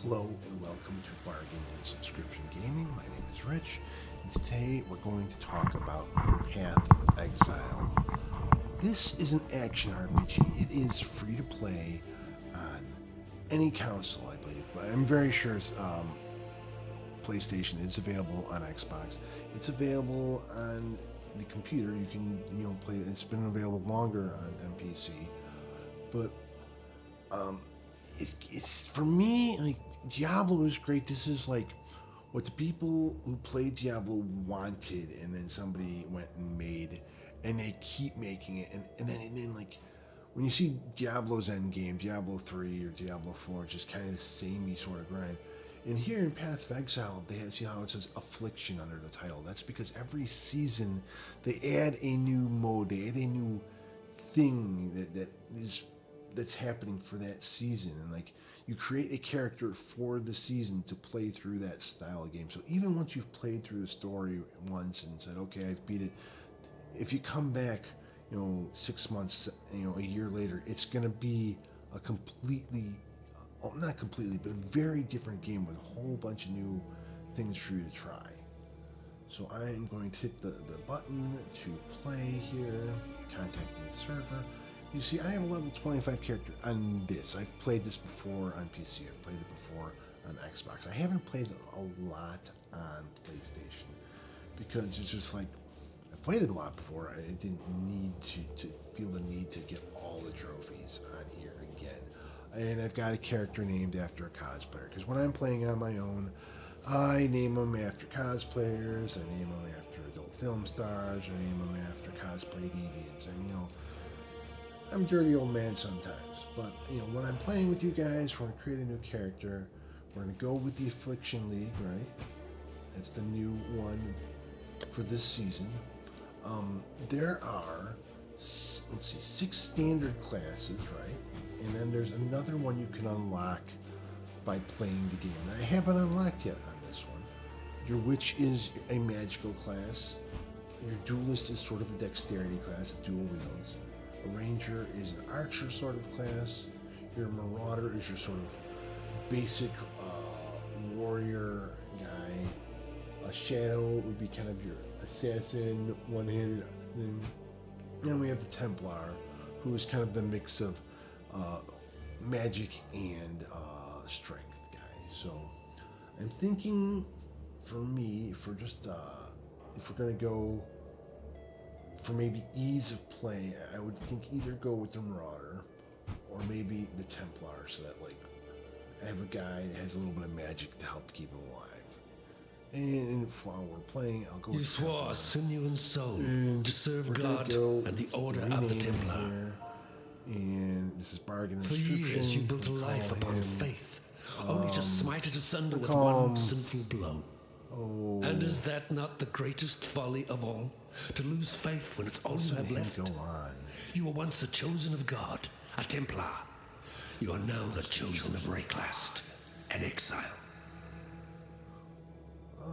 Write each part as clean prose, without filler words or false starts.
Hello and welcome to Bargain and Subscription Gaming. My name is Rich, and today we're going to talk about Path of Exile. This is an action RPG. It is free to play on any console, I believe, but I'm very sure it's PlayStation. It's available on Xbox. It's available on the computer. You can play it. It's been available longer on PC, but it's for me, like, Diablo is great. This is like what the people who played Diablo wanted, and then somebody went and made, and they keep making it, and then like when you see Diablo's end game, Diablo 3 or Diablo 4, it's just kind of the samey sort of grind. And here in Path of Exile, they see how it says Affliction under the title. That's because every season they add a new mode, they add a new thing that's happening for that season, and like you create a character for the season to play through that style of game. So even once you've played through the story once and said, okay, I've beat it, if you come back 6 months, a year later, it's going to be a completely, not completely, but a very different game with a whole bunch of new things for you to try. So I am going to hit the button to play here, contacting the server. You see, I have a level 25 character on this. I've played this before on PC. I've played it before on Xbox. I haven't played it a lot on PlayStation because it's just like, I've played it a lot before. I didn't need to feel the need to get all the trophies on here again. And I've got a character named after a cosplayer, because when I'm playing on my own, I name them after cosplayers, I name them after adult film stars, I name them after cosplay deviants, and I'm a dirty old man sometimes, but when I'm playing with you guys, we're going to create a new character. We're going to go with the Affliction League, right? That's the new one for this season. There are, 6 standard classes, right? And then there's another one you can unlock by playing the game. Now, I haven't unlocked yet on this one. Your Witch is a magical class. Your Duelist is sort of a dexterity class, dual wields. A Ranger is an archer sort of class. Your Marauder is your sort of basic warrior guy. A Shadow would be kind of your assassin, one-handed thing. Then we have the Templar, who is kind of the mix of magic and strength guy. So I'm thinking, for me, for just if we're gonna go for maybe ease of play, I would think either go with the Marauder or maybe the Templar, so that like I have a guy that has a little bit of magic to help keep him alive. And while we're playing, I'll go with the Templar. You swore sinew and soul to serve God and the Order of the Templar. Here. And this is Bargain and For Subscription. years you built a life upon faith, only to smite it asunder with one sinful blow. Oh. And is that not the greatest folly of all? To lose faith when it's all you have left? Go on. You were once the chosen of God, a Templar. You are now the chosen of Rayclast, an exile.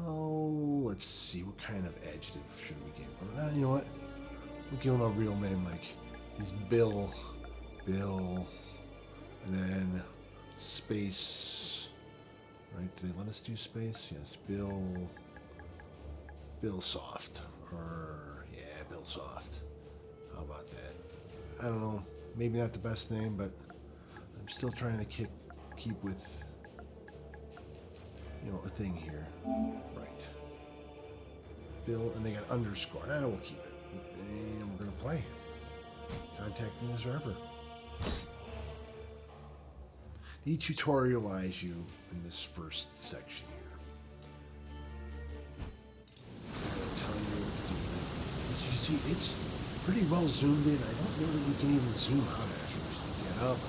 Oh, let's see. What kind of adjective should we give him? You know what? We'll give him a real name, like he's Bill. And then space. Right? Did they let us do space? Yes, Bill Soft. Bill Soft. How about that? I don't know. Maybe not the best name, but I'm still trying to keep with a thing here. Right. Bill, and they got underscore. We'll keep it. And we're gonna play. Contacting the server. They tutorialize you in this first section here. They'll tell you what to do. As you see, it's pretty well zoomed in. I don't know that we can even zoom out after this to get up.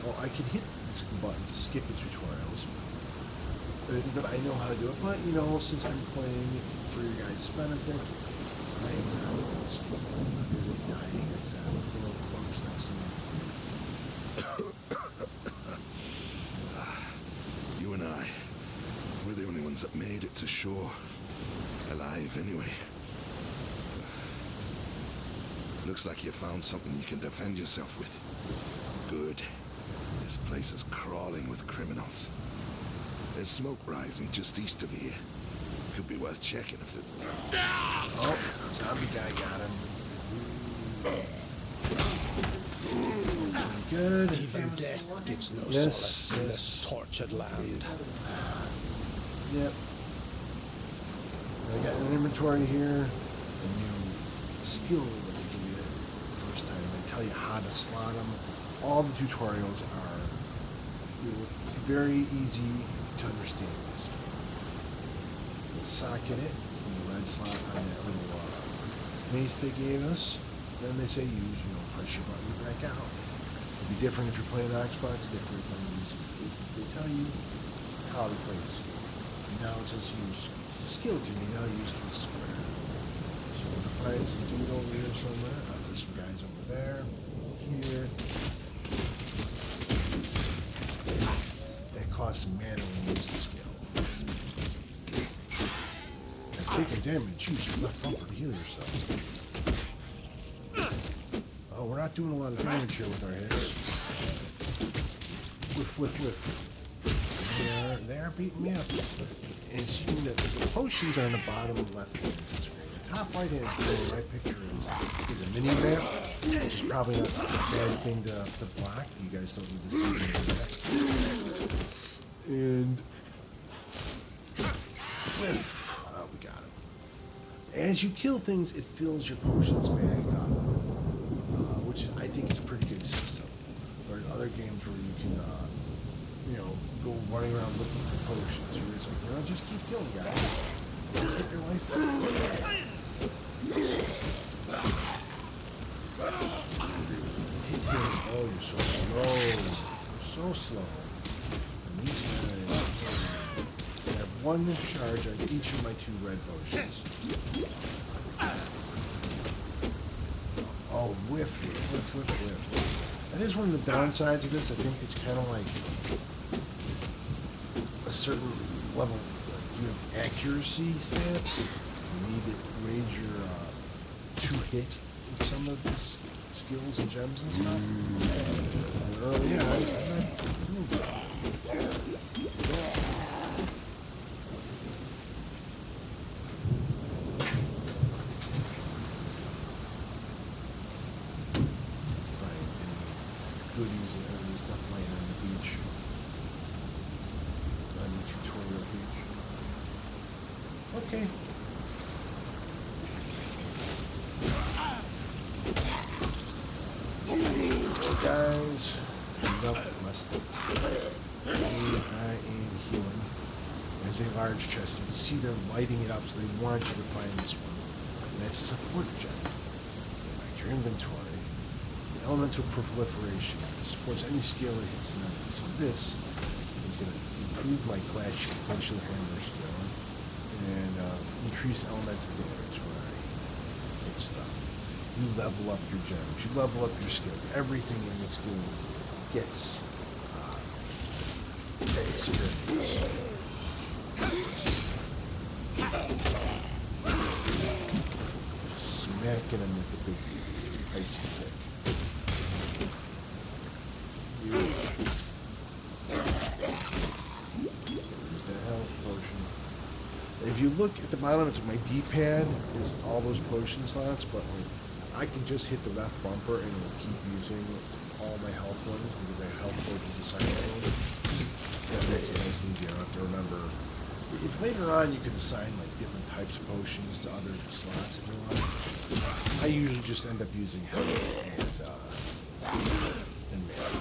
Well, I could hit the button to skip the tutorials, but I know how to do it. But since I'm playing for your guys' benefit, I am now really dying exile with a little close next to me. You and I, we're the only ones that made it to shore. Alive, anyway. Looks like you found something you can defend yourself with. Good. This place is crawling with criminals. There's smoke rising just east of here. Could be worth checking if it's... Oh, zombie guy got him. Good. Even death gives no Yes, solace in yes. this tortured land. Yep. I got an inventory here. A new skill that they give you the first time. They tell you how to slot them. All the tutorials are very easy to understand this skill. We'll socket it in the red slot on that little mace they gave us. Then they say use, press your button back out. It'll be different if you're playing Xbox, different if you're playing PC. They tell you how to play this. Now it says use skill Jimmy, now use the square. So we're gonna find some dude over here somewhere. There's some guys over there. Here. That costs some mana when you use the skill. I've taken damage, use your left bumper to heal yourself. Oh, we're not doing a lot of damage here with our hits. Whiff, whiff, whiff. They are beating me up. And seeing that the potions are on the bottom left hand of the screen. The top right hand corner where my picture is a mini map, which is probably not a bad thing to block. You guys don't need to see any of that. And whiff. Oh, we got him. As you kill things, it fills your potions back up, which I think is a pretty good system. Or in other games where you can, go running around looking for potions. You're just like, just keep killing guys. Get your life back. Oh, you're so slow. You're so slow. And these guys, I have one charge on each of my 2 red potions. Oh, whiff, whiff, whiff, whiff, whiff. That is one of the downsides of this. I think it's kind of like a certain level. You have accuracy stats. You need to raise your 2-hit with some of these skills and gems and stuff. And early on, I'm not doing that. Goodies and stuff laying on the beach. On the tutorial beach. Okay. Guys, nope, must I am healing. There's a large chest. You can see they're lighting it up, so they want you to find this one. And that's a support gem. Back to your inventory. Elemental proliferation. It supports any skill that hits an enemy. So this is going to improve my glacial hammer skill and increase elemental damage when I hit stuff. You level up your gems. You level up your skills. Everything in this game gets experience. Smacking him with the big icy stick. There's that health potion. If you look at the bottom, it's my D-pad is all those potion slots, but I can just hit the left bumper and it'll keep using all my health ones because I have health potions assigned to them. That makes it nice and easy. I don't have to remember. If later on you can assign like different types of potions to other slots if you want. I usually just end up using health and mana.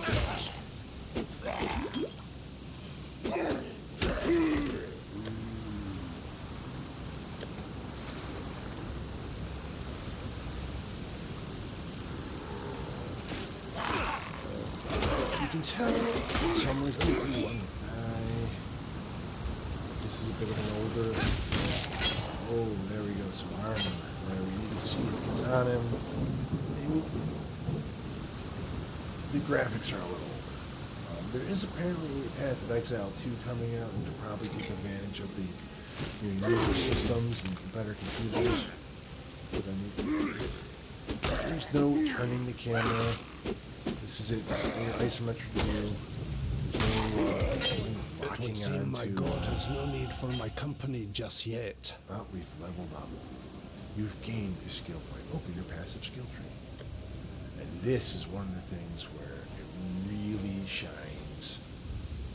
You can tell some reason one will die. This is a bit of an older. Oh, there we go. Some armor. There we can see it gets on him. Maybe the graphics are a little older. There is apparently a Path of Exile 2 coming out, which will probably take advantage of the newer systems and better computers. But there's no turning the camera. This is it. This is an isometric view. It would locking seem my onto, god has no need for my company just yet. oh, we've leveled up. You've gained a skill point. Open your passive skill tree. And this is one of the things where it really shines.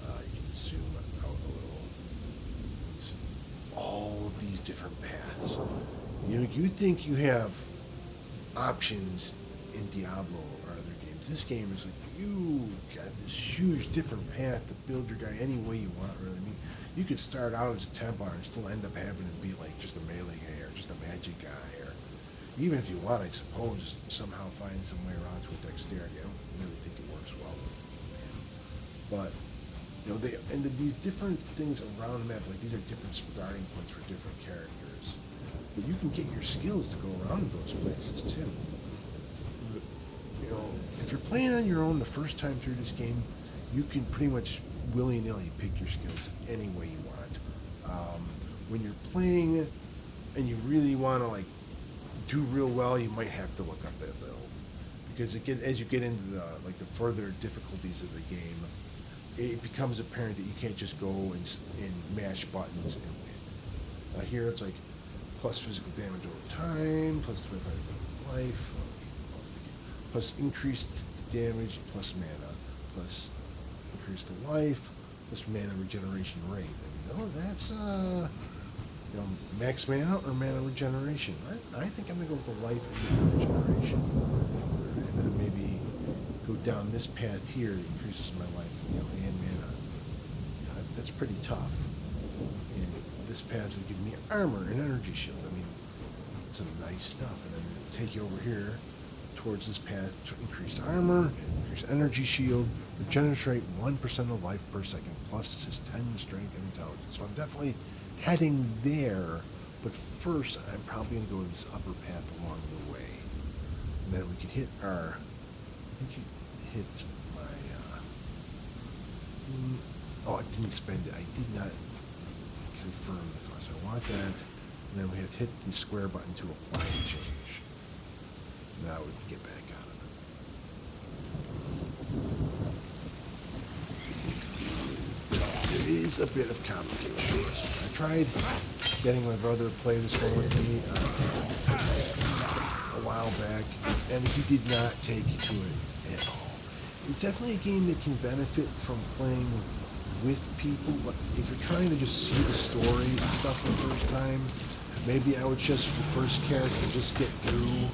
You can zoom out a little. It's all of these different paths. You think you have options in Diablo or other games. This game is like you got this huge different path to build your guy any way you want. Really, I mean, you could start out as a Templar and still end up having to be like just a melee guy or just a magic guy, or even if you want, I suppose, somehow find some way around to a dexterity. I don't really think it works well with but these different things around the map, like these are different starting points for different characters. But you can get your skills to go around those places too. If you're playing on your own the first time through this game, you can pretty much willy-nilly pick your skills any way you want. When you're playing and you really want to like do real well, you might have to look up that build, because as you get into the further difficulties of the game, it becomes apparent that you can't just go and mash buttons and win. Here it's like plus physical damage over time, plus 25 life, plus increased damage, plus mana, plus increased life, plus mana regeneration rate. That's max mana or mana regeneration. I think I'm gonna go with the life and mana regeneration, and then maybe go down this path here that increases my life and mana. That's pretty tough. And this path would give me armor and energy shield. I mean, it's some nice stuff. And then take you over here towards this path to increase armor, increase energy shield, regenerate 1% of life per second, plus just 10 to strength and intelligence. So I'm definitely heading there, but first I'm probably going to go this upper path along the way. And then we can hit our, I think you hit my, oh, I didn't spend it. I did not confirm the cost. I want that. And then we have to hit the square button to apply the change. Now we can get back out of it. It is a bit of complication. I tried getting my brother to play this one with me a while back, and he did not take to it at all. It's definitely a game that can benefit from playing with people, but if you're trying to just see the story and stuff for the first time, maybe I would just, the first character, just get through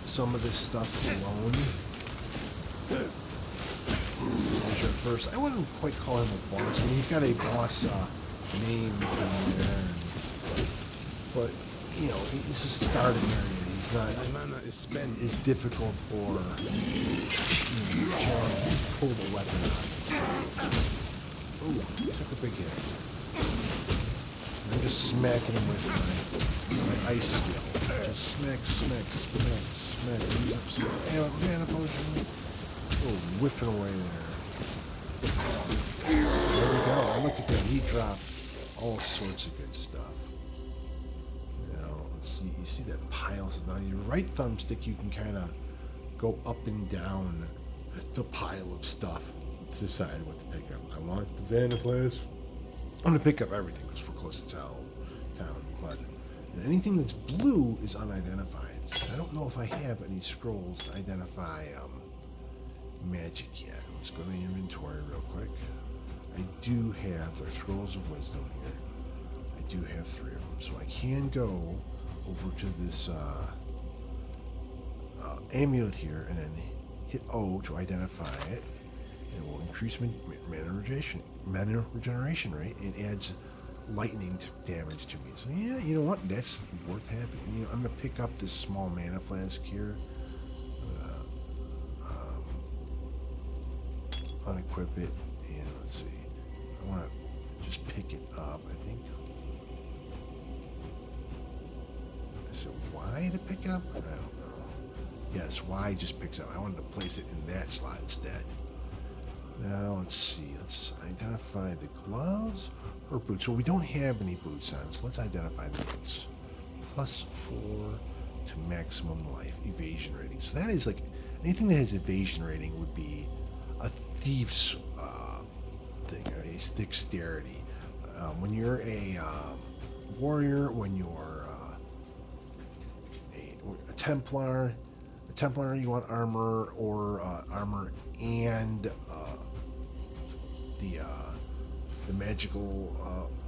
some of this stuff alone. There's your first, I wouldn't quite call him a boss. I mean, he's got a boss name down there, but this is starting area. He's not My mana is spent. as difficult or challenging to pull the weapon out. Ooh, took a big hit. I'm just smacking him with my ice skill. Just smack, smack, smack, smack. Use up some mana potion. Oh, whiffing away there. There we go. I look at that. He dropped all sorts of good stuff. Let's see. You see that pile? So now your right thumbstick, you can kind of go up and down the pile of stuff to decide what to pick up. I want the Vaniflask. I'm going to pick up everything because we're close to town. But anything that's blue is unidentified. I don't know if I have any scrolls to identify magic yet. Let's go to the inventory real quick. I do have the Scrolls of Wisdom here. I do have 3 of them. So I can go over to this amulet here and then hit O to identify it. It will increase mana regeneration rate. It adds lightning damage to me. So yeah, you know what? That's worth having. I'm gonna pick up this small mana flask here. Unequip it, and let's see. I want to just pick it up. I think. Is it Y to pick up? I don't know. Yes, Y just picks up. I wanted to place it in that slot instead. Now let's see. Let's identify the gloves or boots. Well, we don't have any boots on, so let's identify the boots. +4 to maximum life evasion rating. So that is like anything that has evasion rating would be a thief's thing, his dexterity. When you're a warrior, when you're a Templar, you want armor or armor and the magical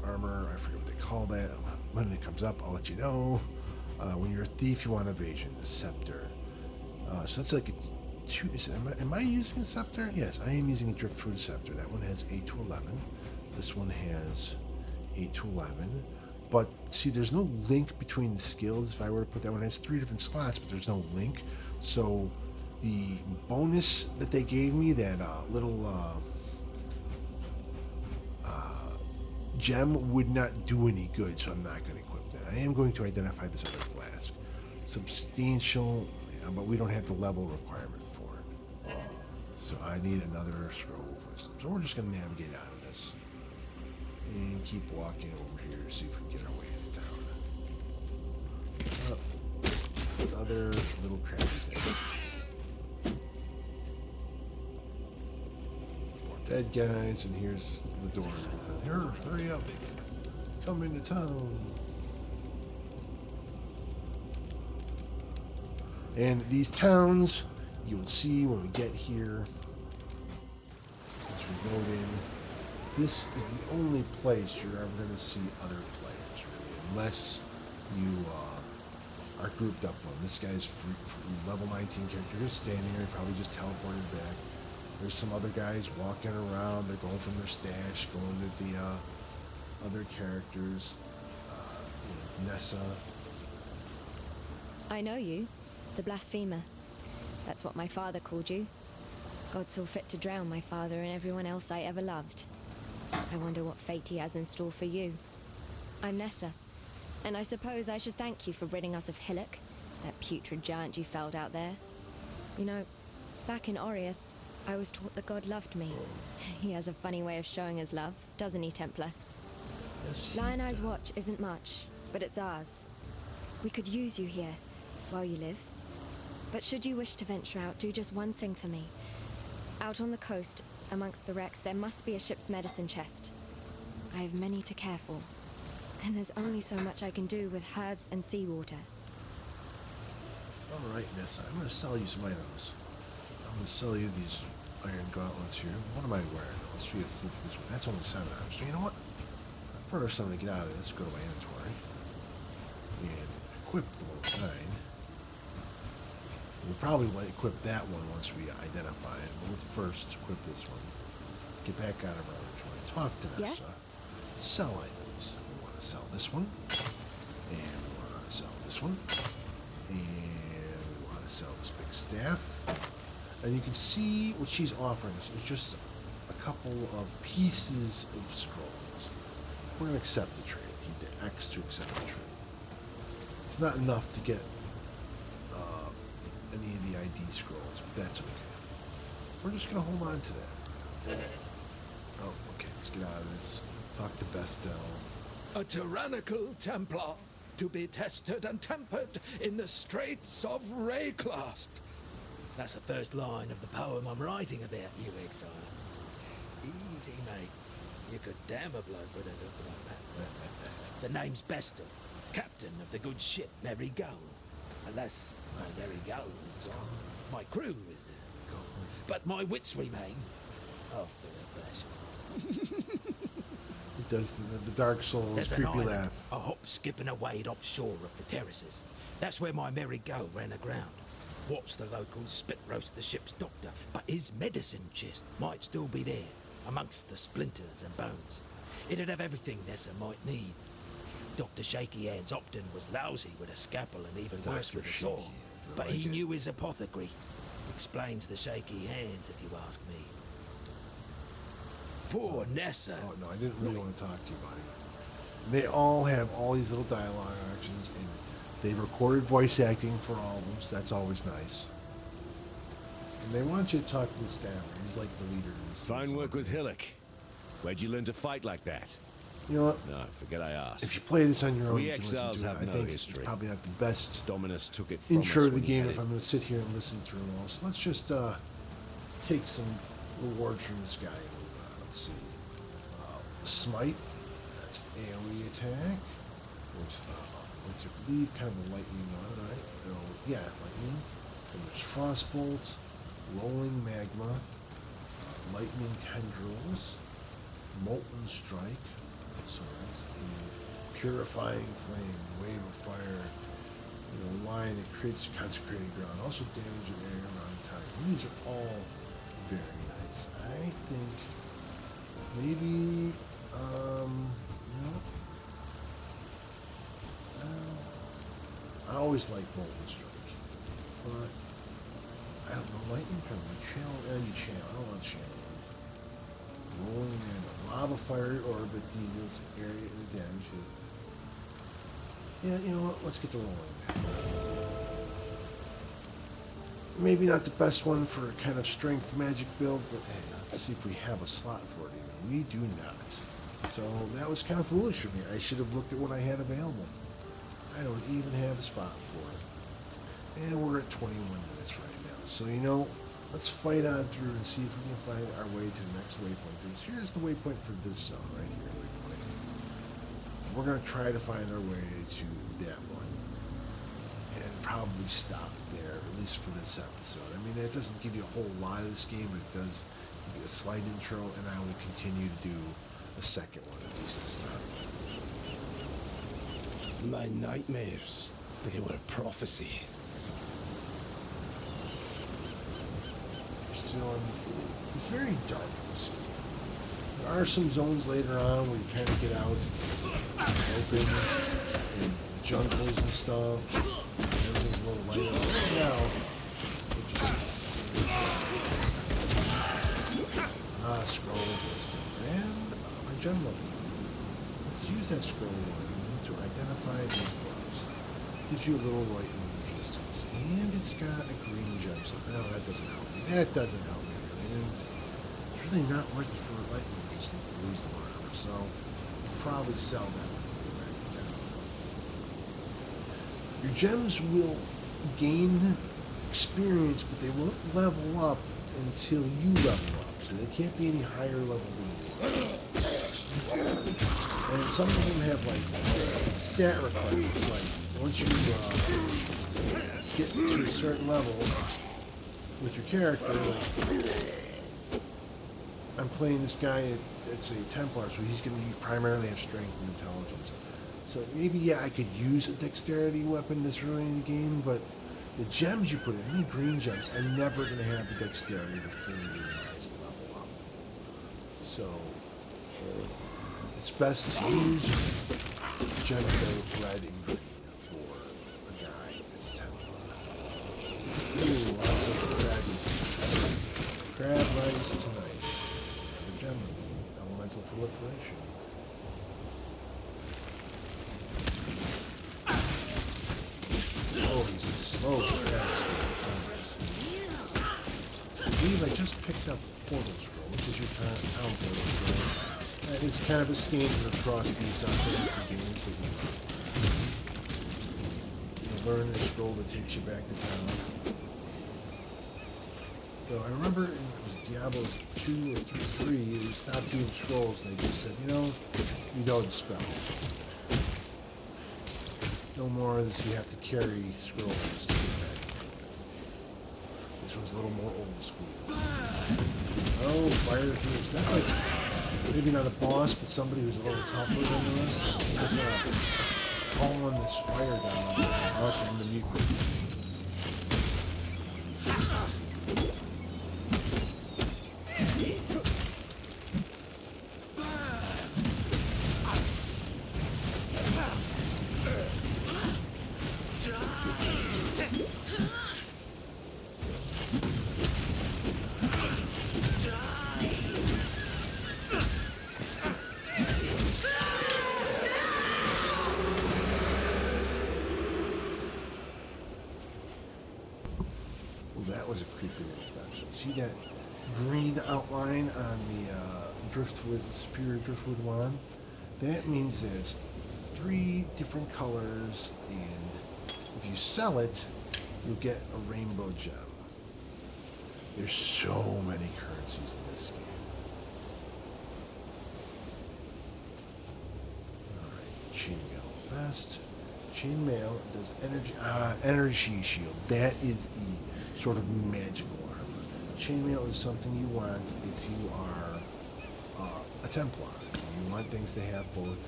armor. I forget what they call that. When it comes up, I'll let you know. When you're a thief, you want evasion, the scepter. So that's like a two. Am I using a scepter? Yes, I am using a driftwood scepter. That one has 8 to 11. This one has 8 to 11. But see, there's no link between the skills. If I were to put that one, it has 3 different slots, but there's no link. So the bonus that they gave me, that little gem, would not do any good, so I'm not going to equip that. I am going to identify this other flask. Substantial, but we don't have the level requirement for it. So I need another scroll of wisdom. So we're just going to navigate out of this and keep walking over here to see if we can get our way into town. Another little crappy thing. More dead guys, and here's the door. Here, hurry up. Come into town. And these towns, you'll see when we get here, as we load in, this is the only place you're ever going to see other players, really, unless you are grouped up on. This guy's free level 19 character, just standing there, probably just teleported back. There's some other guys walking around. They're going from their stash, going to the other characters. Nessa. I know you. The blasphemer. That's what my father called you. God saw fit to drown my father and everyone else I ever loved. I wonder what fate he has in store for you. I'm Nessa, and I suppose I should thank you for ridding us of Hillock, that putrid giant you felled out there. You know, back in Oriath, I was taught that God loved me. He has a funny way of showing his love, doesn't he, Templar? Yes, Lion Eye's watch isn't much, but it's ours. We could use you here, while you live. But should you wish to venture out, do just one thing for me. Out on the coast, amongst the wrecks, there must be a ship's medicine chest. I have many to care for, and there's only so much I can do with herbs and seawater. All right, Nessa, I'm going to sell you some items. I'm going to sell you these iron gauntlets here. What am I wearing? Let's see if this one. That's only 7 items. So you know what? First, I'm going to get out of this. Go to my inventory and equip the one 9. We'll probably equip that one once we identify it. But let's first equip this one. Get back out of our inventory. Talk to Nessa. Yes? Sell items. We want to sell this one. And we want to sell this one. And we want to sell this big staff. And you can see what she's offering us is just a couple of pieces of scrolls. We're going to accept the trade. He did X to accept the trade. It's not enough to get any of the ID scrolls, but that's okay. We're just going to hold on to that. Oh, okay. Let's get out of this. Talk to Bestel. A tyrannical Templar, to be tested and tempered in the straits of Rayclast. That's the first line of the poem I'm writing about you, Exile. Easy, mate. You could damn a bloke with a look like that. The name's Bestel, captain of the good ship Merry Gull. Alas, my Merry Gull is gone. My crew is gone. But my wits remain, after a fashion. It does the Dark Souls There's an creepy island, laugh. a hop, skip and a wade offshore of the terraces. That's where my Merry Gull ran aground. Watched the locals spit roast the ship's doctor, but his medicine chest might still be there, amongst the splinters and bones. It'd have everything Nessa might need. Dr. Shaky Hands Opton was lousy with a scalpel and even worse with a saw, but he knew his apothecary. Explains the shaky hands, if you ask me. Poor Nessa. Oh, no, I didn't really want to talk to you, buddy. They all have all these little dialogue actions, and they recorded voice acting for all of them, so that's always nice. And they want you to talk to this guy. He's like the leader. In this Fine work with Hillock. Where'd you learn to fight like that? You know what? No, forget I asked. If you play this on your own, We you can listen exiles to it. have I no think history. it's probably not the best Dominus took it from intro us to the when he game had if it. I'm going to sit here and listen through them all. So let's just take some rewards from this guy. Let's see. Smite. That's an AoE attack. Which I believe kind of a lightning one, right? No, yeah, lightning. And there's Frostbolt, Rolling Magma, Lightning Tendrils, Molten Strike, Purifying Flame, Wave of Fire, line that creates consecrated ground, also damage an area around time. These are all very nice. I think maybe, I always like Molten Strike, but I don't know, Lightning from the channel, I don't want channel. Rolling in Lava Fire Orbit deals area and damage. Yeah, you know what, let's get the rolling. Maybe not the best one for a kind of strength magic build, but hey, let's see if we have a slot for it even. We do not. So that was kind of foolish of me. I should have looked at what I had available. I don't even have a spot for it. And we're at 21 minutes right now. So, let's fight on through and see if we can find our way to the next waypoint. Because here's the waypoint for this zone right here. We're going to try to find our way to that one. And probably stop there, at least for this episode. I mean, it doesn't give you a whole lot of this game, but it does give you a slight intro, and I will continue to do the second one, at least this time. My nightmares, they were prophecy. It's very dark this year. There are some zones later on where you kind of get out open and jungles and stuff. Everything's a little lighter. Right now, it just scroll resistant. And a gem level. Let's use that scroll line to identify these gloves. Gives you a little lightning resistance. And it's got a green gem. So, no, that doesn't help me. That doesn't help me really. And it's really not worth it for lightning resistance to lose the armor. So I'll probably sell that one. Your gems will gain experience, but they won't level up until you level up. So they can't be any higher level than you. And some of them have like stat requirements, like once you get to a certain level with your character, like I'm playing this guy, it's a Templar, so he's going to primarily have strength and intelligence. So maybe, yeah, I could use a dexterity weapon this early in the game, but the gems you put in, any green gems, I'm never going to have the dexterity to fully utilize the level up. So it's best to use gems that are red and green for a guy that's a Templar. Ooh, lots of crab rice tonight. The gem elemental proliferation. Oh, he's slow fast. I believe I just picked up Portal Scroll, which is your town portal scroll. That is kind of a standard across these fantasy games. You learn a scroll that takes you back to town. So I remember it was Diablo 2 or 3, they stopped doing scrolls and they just said, you know the spell. No more that you have to carry scrolls to get back. This one's a little more old school. Oh, fire thieves. That's like, maybe not a boss, but somebody who's a little tougher than the rest. He's calling this fire down. I'll have to mute me. That was a creepy little bastard. See that green outline on the driftwood, superior driftwood wand? That means that it's 3 different colors, and if you sell it, you'll get a rainbow gem. There's so many currencies in this game. Alright, chainmail vest. Chainmail does energy shield. That is the sort of magical armor. Chainmail is something you want if you are a Templar. You want things to have both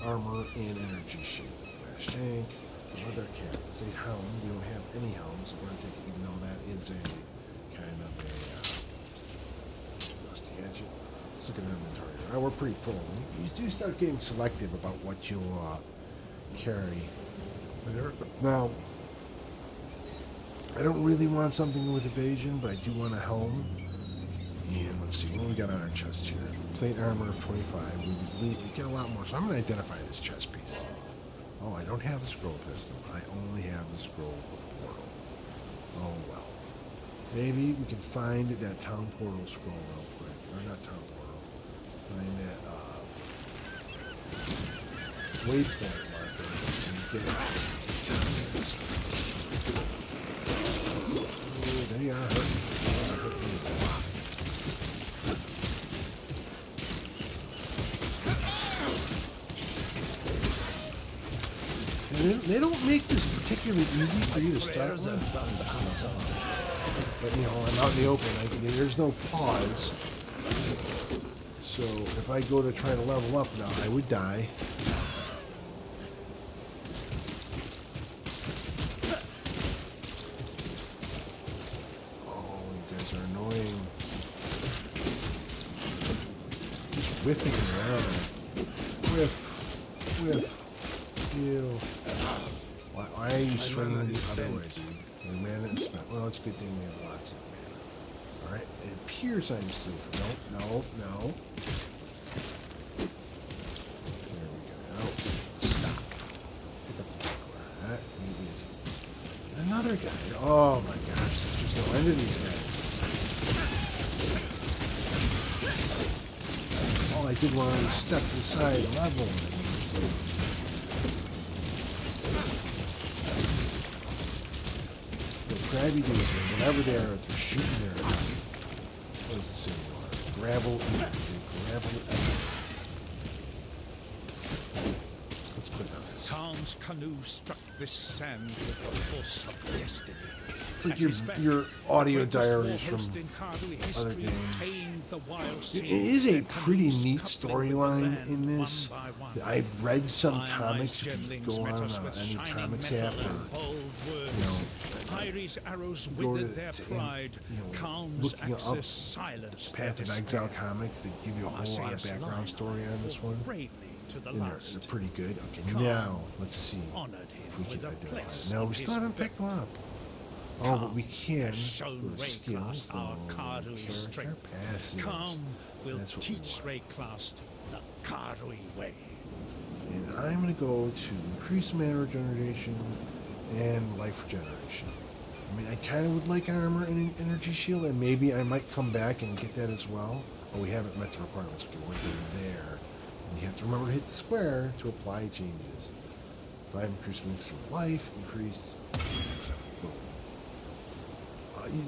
armor and energy shield. Flash tank, leather cap. It's a helm. We don't have any helms, so we're going to take it, even though that is a kind of a rusty hatchet. Let's look at our inventory. All right, we're pretty full. You do start getting selective about what you'll carry. Now, I don't really want something with evasion, but I do want a helm. And let's see, what do we got on our chest here? Plate armor of 25. We get a lot more, so I'm going to identify this chest piece. Oh, I don't have a scroll pistol. I only have the scroll of portal. Oh, well. Maybe we can find that town portal scroll real quick. Or not town portal. Find that waypoint marker and get it. Oh, there you are. They don't make this particularly easy for you to start with. But, you know, I'm out in the open. There's no pause. So if I go to try to level up now, I would die. Oh, you guys are annoying. Just whiffing around. Whiff. Heal. Why are you swinging the other way, dude? Your mana is spent. Well, it's a good thing we have lots of mana. Alright, it appears I'm safe. No. There we go. No. Stop. Pick up the buckler. That is another guy. Oh my gosh, there's just no end to these guys. All I did was step to the side and level him. Crabby dudes, whenever they're shooting their what does it say? Gravel. Let's click on this. Khan's canoe struck this sand with the force of destiny. It's like your audio diaries from other games. It is a pretty neat storyline in this. I've read some comics. If you go on any comics app or, you know, go to looking up Path of Exile comics, they give you a whole lot of background story on this one. And they're pretty good. Okay, now let's see if we can identify it. No, we still haven't picked one up. Oh, but we can. Go to skills, character, passive. Will teach Rayclast the Karui way. And I'm going to go to increase mana regeneration and life regeneration. I mean, I kind of would like armor and energy shield, and maybe I might come back and get that as well. Oh, we haven't met the requirements. Okay, we're going there. And you have to remember to hit the square to apply changes. 5 increase mixture of life, increase. Boom.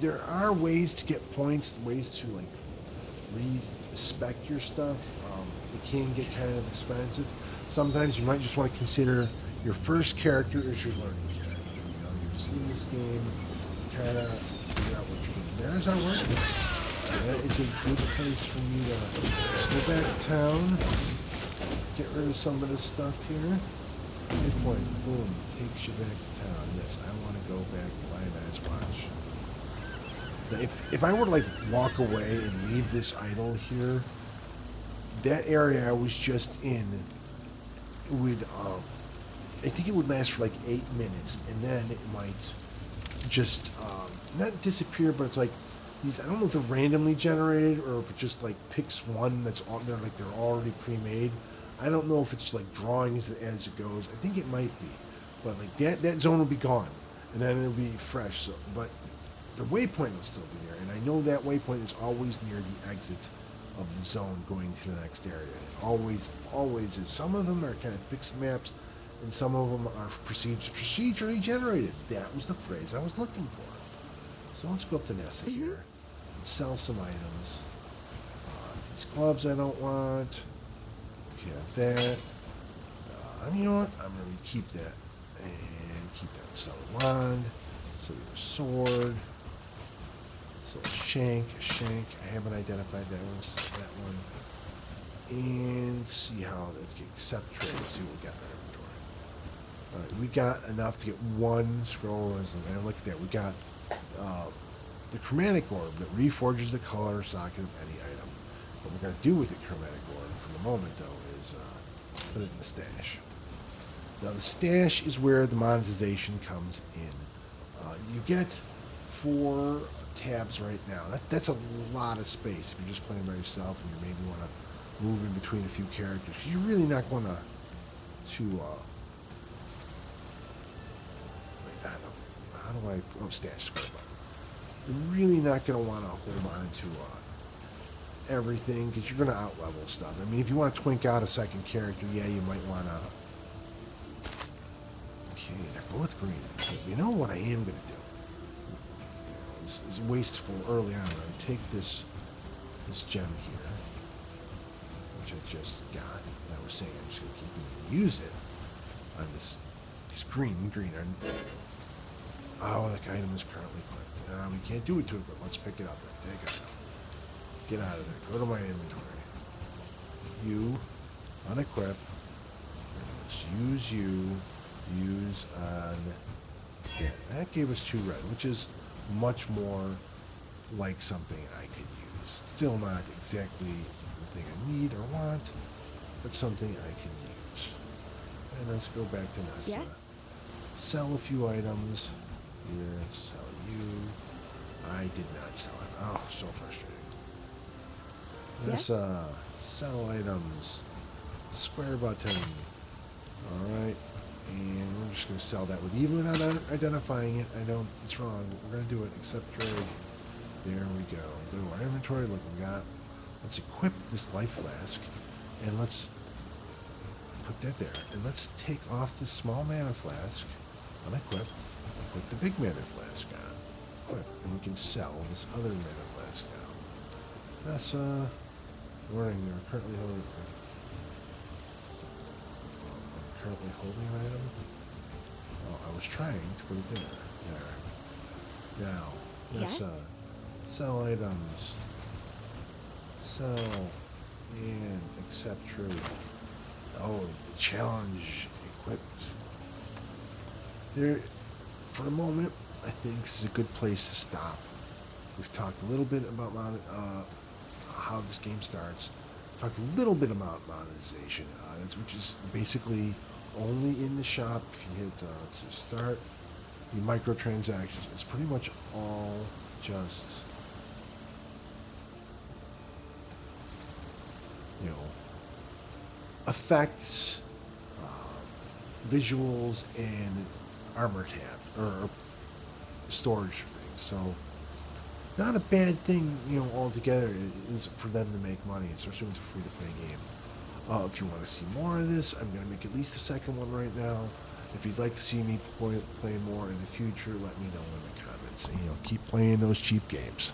There are ways to get points, ways to like respec your stuff. It can get kind of expensive. Sometimes you might just want to consider your first character as your learning character. You know, you're just in this game, kind of figure out what you're doing. There's our workplace. That is a good place for me to go back to town, get rid of some of this stuff here. Midpoint, boom, takes you back to town. Yes, I want to go back to Lionized Watch. Now, if I were to like walk away and leave this idle here, that area I was just in would, I think it would last for like 8 minutes, and then it might just not disappear, but it's like these. I don't know if they're randomly generated or if it just like picks one that's on there, like they're already pre-made. I don't know if it's like drawing as it goes. I think it might be, but like that zone will be gone, and then it'll be fresh. So, but the waypoint will still be there, and I know that waypoint is always near the exit of the zone going to the next area. It always is. Some of them are kind of fixed maps, and some of them are procedurally generated. That was the phrase I was looking for. So let's go up to Nessa here. sell some items. These gloves I don't want. Okay, that. You know what? I'm going to keep that. And keep that. Sell a wand. Sell a sword. Sell a shank. I haven't identified that one. Sell that one. And see how that can accept trade. See what we got in our inventory. Alright, we got enough to get one scroll. And look at that. We got the chromatic orb that reforges the color socket of any item. What we're going to do with the chromatic orb for the moment, though, is put it in the stash. Now, the stash is where the monetization comes in. You get 4 tabs right now. That's a lot of space if you're just playing by yourself and you maybe want to move in between a few characters. You're really not going to how do I stash square button? You're really not going to want to hold on to everything because you're going to out-level stuff. I mean, if you want to twink out a second character, yeah, you might want to. Okay, they're both green. You know what I am going to do? This is wasteful early on. I'm going to take this gem here, which I just got. And I was saying I'm just going to keep it and use it on this green. Oh, that item is currently equipped. We can't do it to it, but let's pick it up. Take it. Get out of there. Go to my inventory. You, unequip. Let's use you. Use on. Yeah, that gave us 2 red, which is much more like something I could use. Still not exactly the thing I need or want, but something I can use. And let's go back to Nessa. Yes? Sell a few items. Here, sell you. I did not sell it. Oh, so frustrating. Nessa, sell items. Square button. Alright. And we're just going to sell that with even without identifying it. I know it's wrong. We're going to do it. Accept trade. There we go. Go to our inventory. Look, we got. Let's equip this life flask. And let's put that there. And let's take off this small mana flask. Unequip. Put the big mana flask on. Equip. And we can sell this other mana flask now. That's, warning, we're currently holding. Currently holding an item? Oh, I was trying to put it there. Now, let's sell items. Sell and accept trade. Oh, challenge equipped. There, for the moment, I think this is a good place to stop. We've talked a little bit about how this game starts. Talked a little bit about monetization, which is basically only in the shop. If you hit let's see, start the microtransactions, it's pretty much all just effects, visuals, and armor tab or storage things. So not a bad thing, altogether. It is for them to make money, especially when it's a free-to-play game. If you want to see more of this, I'm going to make at least a second one right now. If you'd like to see me play more in the future, let me know in the comments. And, keep playing those cheap games.